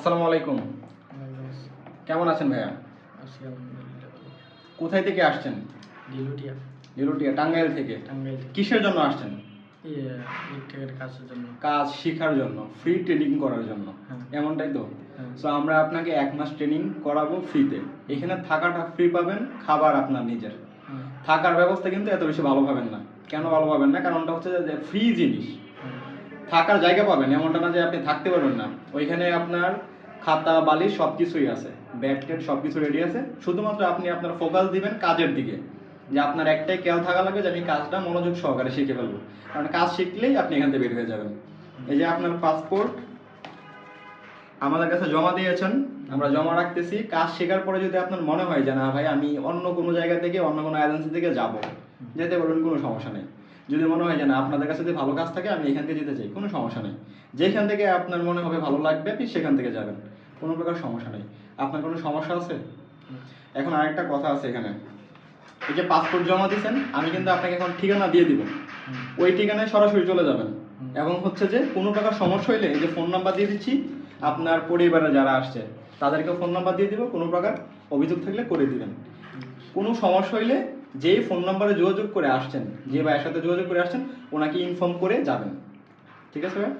আসসালামু আলাইকুম। কেমন আছেন ভাইয়া? আছি আলহামদুলিল্লাহ ভালো। কোথায় থেকে আসছেন? লিলুটিয়া। লিলুটিয়া, টাঙ্গাইল থেকে। টাঙ্গাইল। কিসের জন্য আসছেন? ইলেকট্রিকের কাজের জন্য। কাজ শেখার জন্য, ফ্রি ট্রেনিং করার জন্য। হ্যাঁ। এমনটাই তো? হ্যাঁ। সো আমরা আপনাকে 1 মাস ট্রেনিং করাবো ফ্রিতে। এখানে থাকাটা ফ্রি পাবেন, খাবার আপনার নিজের। হ্যাঁ। থাকার ব্যবস্থা কিন্তু এত বেশি ভালো পাবেন না। কেন ভালো পাবেন না? কারণটা হচ্ছে যে ফ্রি জিনিস। হ্যাঁ। থাকার জায়গা পাবেন, এমনটা না যে আপনি থাকতে পারবেন না। ওইখানে আপনার খাতা বালিশ সব কিছুই আছে, ব্যাগ ট্যাগ সব কিছু রেডি আছে। শুধুমাত্র আপনি আপনার ফোকাস দিবেন কাজের দিকে, যে আপনার একটাই খেয়াল থাকা লাগবে যে আমি কাজটা মনোযোগ সহকারে শিখে ফেলবো। কারণ কাজ শিখলেই আপনি এখান থেকে বের হয়ে যাবেন। এই যে আপনার পাসপোর্ট আমাদের কাছে জমা দিয়েছেন, আমরা জমা রাখতেছি। কাজ শেখার পরে যদি আপনার মনে হয় যে না ভাই আমি অন্য কোনো জায়গা থেকে, অন্য কোনো এজেন্সি থেকে যাব, যেতে পারবেন, কোনো সমস্যা নেই। যদি মনে হয় যে না আপনাদের কাছে যদি ভালো কাজ থাকে আমি এখান থেকে যেতে চাই, কোনো সমস্যা নেই। যেখান থেকে আপনার মনে হবে ভালো লাগবে আপনি সেখান থেকে যাবেন, কোনো প্রকার সমস্যা নেই। আপনার কোনো সমস্যা আছে? এখন আরেকটা কথা আছে এখানে, এই যে পাসপোর্ট জমা দিয়েছেন, আমি কিন্তু আপনাকে এখন ঠিকানা দিয়ে দিব। ওই ঠিকানায় সরাসরি চলে যাবেন। এবং হচ্ছে যে কোনো প্রকার সমস্যা হইলে এই যে ফোন নাম্বার দিয়ে দিচ্ছি, আপনার পরিবারে যারা আসছে তাদেরকে ফোন নাম্বার দিয়ে দিব, কোনো প্রকার অভিযোগ থাকলে করে দিবেন। কোনো সমস্যা হইলে যেই ফোন নাম্বারে যোগাযোগ করে আসছেন, যে ভাইয়ের সাথে যোগাযোগ করে আসছেন, ওনাকে ইনফর্ম করে যাবেন। ঠিক আছে ভাই?